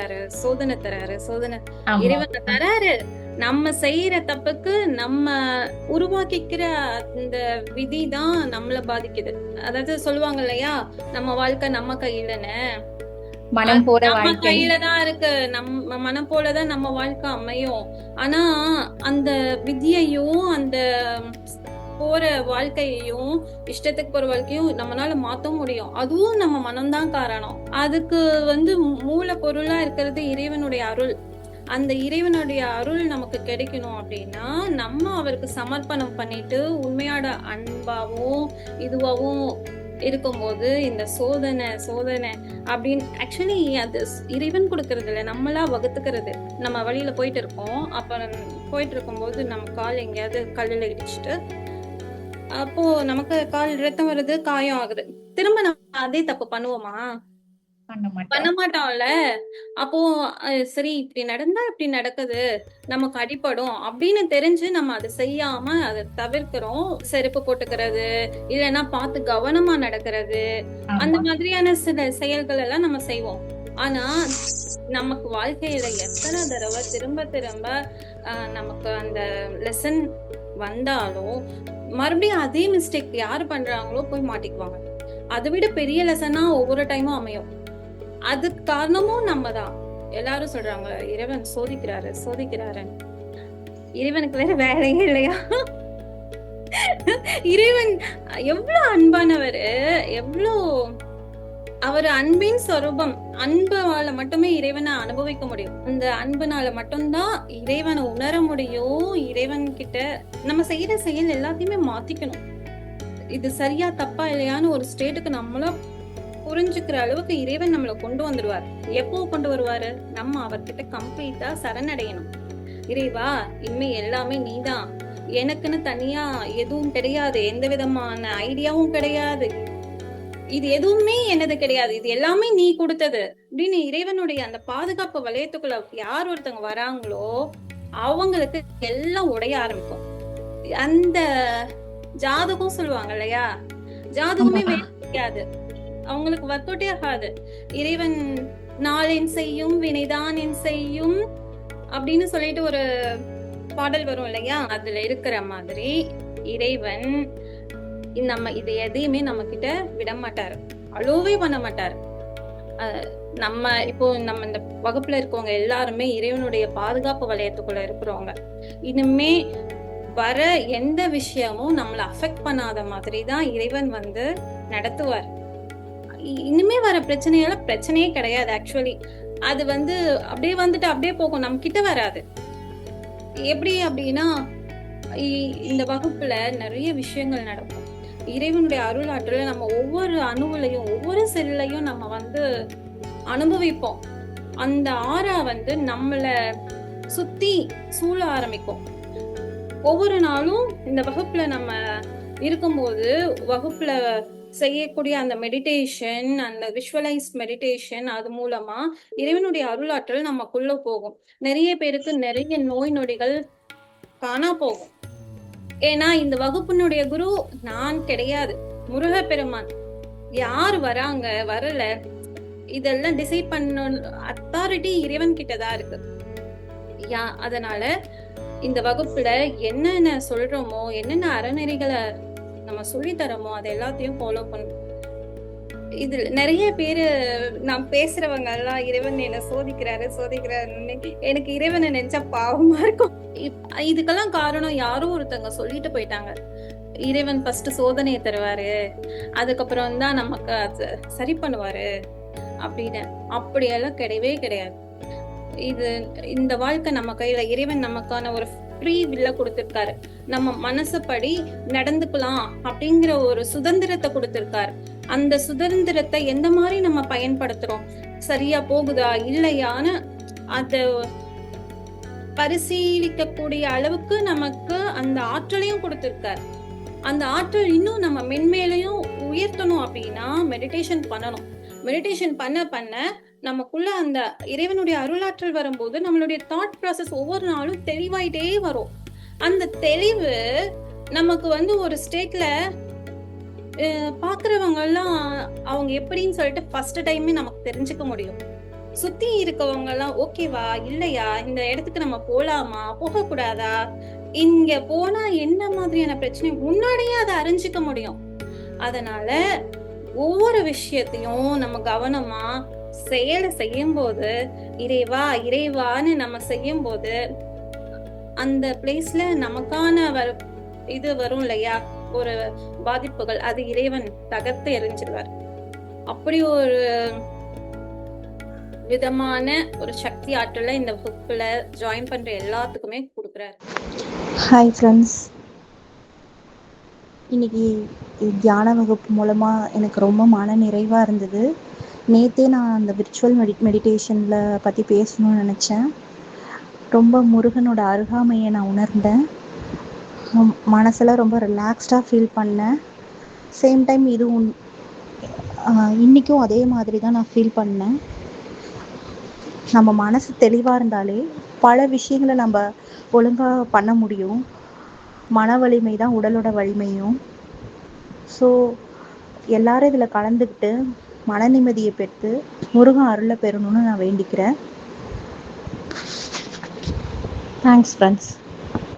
தராரு, சோதனை தராரு, சோதனை ஆமா. இறைவன் தராரு. நம்ம செய்யற தப்புக்கு நம்ம உருவாக்கிக்கிற அந்த விதிதான் நம்மள பாதிக்குது. அதாவது சொல்லுவாங்க இல்லையா, நம்ம வாழ்க்கை நம்ம கையிலன்னு. மனம் போற நம்ம வாழ்க்கை. கையில தான் இருக்கு. நம்ம மனம் போலதான் நம்ம வாழ்க்கை அமையும். ஆனா அந்த விதியையும் அந்த போற வாழ்க்கையையும் இஷ்டத்துக்கு போற வாழ்க்கையும் நம்மளால மாத்த முடியும். அதுவும் நம்ம மனம்தான் காரணம். அதுக்கு மூல பொருளா இருக்கிறது இறைவனுடைய அருள். அந்த இறைவனுடைய அருள் நமக்கு கிடைக்கணும் அப்படின்னா நம்ம அவருக்கு சமர்ப்பணம் பண்ணிட்டு உண்மையோட அன்பாவும் இதுவாவும் இருக்கும்போது இந்த சோதனை அப்படின்னு ஆக்சுவலி அது இறைவன் கொடுக்கறது இல்லை, நம்மளா வகுத்துக்கிறது. நம்ம வழியில போயிட்டு இருக்கோம், அப்புறம் போயிட்டு இருக்கும்போது நம்ம கால் எங்கேயாவது கல்லுல இடிச்சுட்டு அப்போ நமக்கு கால் ரத்தம் வருது, காயம் ஆகுது. திரும்ப நம்ம அதே தப்பு பண்ணுவோமா? பண்ண மாட்டோம்ல. அப்போ சரி இப்படி நடந்தா இப்படி நடக்குது, நமக்கு அடிபடும் அப்படின்னு தெரிஞ்சு நம்ம அதை செய்யாம அதை தவிர்க்கிறோம். செருப்பு போட்டுக்கிறது, இல்லைன்னா பார்த்து கவனமா நடக்கிறது, அந்த மாதிரியான சில செயல்கள் எல்லாம் நம்ம செய்வோம். ஆனா நமக்கு வாழ்க்கையில எத்தனை தடவை திரும்ப திரும்ப நமக்கு அந்த லெசன் வந்தாலும் மறுபடியும் அதே மிஸ்டேக் யாரு பண்றாங்களோ போய் மாட்டிக்குவாங்க. அதை விட பெரிய லெசனா ஒவ்வொரு டைமும் அமையும். அதுக்கு காரணமும் நம்ம தான். எல்லாரும் சொல்றாங்க இறைவன் சோதிக்கிறாரு. இறைவனுக்கு வேற வேலையே இல்லையா? இறைவன் எவ்வளவு அன்பானவரு, எவ்வளவு அவர் அன்பின் சொரூபம். அன்புனால மட்டுமே இறைவனை அனுபவிக்க முடியும். அந்த அன்புனால மட்டும்தான் இறைவனை உணர முடியும். இறைவன் கிட்ட நம்ம செய்யற செயல் எல்லாத்தையுமே மாத்திக்கணும். இது சரியா தப்பா இல்லையான்னு ஒரு ஸ்டேட்டுக்கு நம்மள புரிஞ்சுக்கிற அளவுக்கு இறைவன் நம்மளை கொண்டு வந்துடுவார். எப்போ கொண்டு வருவாரு? நம்ம அவர்கிட்ட கம்ப்ளீட்டா சரணடையணும். இறைவா, இனிமே எல்லாமே நீதான், எனக்குன்னு தனியா எதுவும் கிடையாது, எந்த விதமான ஐடியாவும் கிடையாது, இது எதுவுமே என்னது கிடையாது, இது எல்லாமே நீ கொடுத்தது அப்படின்னு இறைவனுடைய அந்த பாதுகாப்பு வலயத்துக்குள்ள யார் ஒருத்தவங்க வராங்களோ அவங்களுக்கு எல்லாம் உடைய ஆரம்பிக்கும். அந்த ஜாதகம் சொல்லுவாங்க இல்லையா, ஜாதகமே கிடையாது, அவங்களுக்கு ஒர்க் அவுட்டே ஆகாது. இறைவன் நாளென் செய்யும் வினைதான் என் செய்யும் அப்படின்னு சொல்லிட்டு ஒரு பாடல் வரும் இல்லையா, அதுல இருக்கிற மாதிரி இறைவன் நம்ம இது எதையுமே நம்ம கிட்ட விட மாட்டாரு, அலோவே பண்ண மாட்டாரு. நம்ம இப்போ நம்ம இந்த வகுப்புல இருக்கவங்க எல்லாருமே இறைவனுடைய பாதுகாப்பு வலயத்துக்குள்ள இருக்கிறவங்க. இனிமே வர எந்த விஷயமும் நம்மளை அஃபெக்ட் பண்ணாத மாதிரி தான் இறைவன் நடத்துவார். இனிமே வர பிரச்சனையே கிடையாது. ஆக்சுவலி அது அப்படியே அப்படியே போகும், நம்ம கிட்ட வராது. எப்படி அப்படின்னா இந்த வகுப்புல நிறைய விஷயங்கள் நடக்கும். இறைவனுடைய அருள் ஆற்றல நம்ம ஒவ்வொரு அணுவிலையும் ஒவ்வொரு செல்லையும் நம்ம அனுபவிப்போம். அந்த ஆறா நம்மள சுத்தி சூழ ஆரம்பிக்கும். ஒவ்வொரு நாளும் இந்த வகுப்புல நம்ம இருக்கும்போது வகுப்புல செய்யக்கூடிய அந்த மெடிடேஷன், அந்த விஷுவலைஸ் மெடிடேஷன், அது மூலமா இறைவனுடைய அருளாற்றல் நமக்குள்ள போகும். நிறைய பேருக்கு நிறைய நோய் நொடிகள் காணா போகும். ஏன்னா இந்த வகுப்பினுடைய குரு நான் கிடையாது, முருகப்பெருமான். யார் வராங்க வரல இதெல்லாம் டிசைட் பண்ண அத்தாரிட்டி இறைவன் கிட்டதான் இருக்கு. அதனால இந்த வகுப்புல என்னென்ன சொல்றோமோ, என்னென்ன அறநெறிகளை நம்ம சொல்லி தரோமோ அதை எல்லாத்தையும் ஃபாலோ பண்ணும். இதுல நிறைய பேரு நான் பேசுறவங்க எல்லாம் இறைவன் என்ன சோதிக்கிறாரு எனக்கு இறைவனை நினைச்சா பாவமா இருக்கும். இதுக்கெல்லாம் காரணம் யாரோ ஒருத்தவங்க சொல்லிட்டு போயிட்டாங்க, இறைவன் ஃபர்ஸ்ட் சோதனையை தருவாரு, அதுக்கப்புறம் தான் நமக்கு அது சரி பண்ணுவாரு அப்படின்னு. அப்படியெல்லாம் கிடையவே கிடையாது. இந்த வாழ்க்கை நம்ம கையில. இறைவன் நமக்கான ஒரு ஃப்ரீ வில்ல கொடுத்திருக்காரு. நம்ம மனசுப்படி நடந்துக்கலாம் அப்படிங்கிற ஒரு சுதந்திரத்தை கொடுத்திருக்காரு. அந்த சுதந்திரத்தை எந்த மாதிரி நம்ம பயன்படுத்துறோம், சரியா போகுதா இல்லையான்னு அத பரிசீலிக்க கூடிய அளவுக்கு நமக்கு அந்த ஆற்றலையும் கொடுத்திருக்காரு. அந்த ஆற்றல் இன்னும் நம்ம மென்மேலையும் உயர்த்தணும் அப்படின்னா மெடிடேஷன் பண்ணணும். மெடிடேஷன் பண்ண நமக்குள்ள அந்த இறைவனுடைய அருளாற்றல் வரும்போது நம்மளுடைய தாட் ப்ராசஸ் ஒவ்வொரு நாளும் தெளிவாயிட்டே வரும். அந்த தெளிவு நமக்கு ஒரு ஸ்டேட்ல பாக்குறவங்க எல்லாம் அவங்க எப்படின்னு சொல்லிட்டு ஃபர்ஸ்ட் டைமே நமக்கு தெரிஞ்சுக்க முடியும். சுத்தி இருக்கவங்க எல்லாம் ஓகேவா இல்லையா, இந்த இடத்துக்கு நம்ம போலாமா போக கூடாதா, இங்க போனா என்ன மாதிரியான பிரச்சனை முன்னாடியே அதை அறிஞ்சுக்க முடியும். அதனால ஒவ்வொரு விஷயத்தையும் நம்ம கவனமா செயலை செய்யும்போது, இறைவா இறைவான்னு நம்ம செய்யும்போது அந்த பிளேஸ்ல நமக்கான இது வரும் இல்லையா, ஒரு பாதிப்புகள், அது இறைவன் தகர்த்து எறிஞ்சிருவார். அப்படி ஒரு விதமான ஒரு சக்தி ஆற்றலை இந்த வகுப்புல ஜாயின் பண்ற எல்லாத்துக்குமே கொடுக்குறாரு. ஹாய் ஃப்ரெண்ட்ஸ், இன்னைக்கு தியான வகுப்பு மூலமாக எனக்கு ரொம்ப மன நிறைவாக இருந்தது. நேற்றே நான் அந்த விர்ச்சுவல் மெடிடேஷனில் பற்றி பேசணும்னு நினச்சேன். ரொம்ப முருகனோட அருகாமையை நான் உணர்ந்தேன். மனசில் ரொம்ப ரிலாக்ஸ்டாக ஃபீல் பண்ணேன். சேம் டைம் இதுவும் இன்றைக்கும் அதே மாதிரி தான் நான் ஃபீல் பண்ணேன். நம்ம மனசு தெளிவாக இருந்தாலே பல விஷயங்களை நம்ம ஒழுங்காக பண்ண முடியும். மன வலிமை தான் உடலோட வலிமையும். ஸோ எல்லாரும் இதில் கலந்துக்கிட்டு மன நிம்மதியை பெற்று முருகன் அருளை பெறணும்னு நான் வேண்டிக்கிறேன். Thanks friends.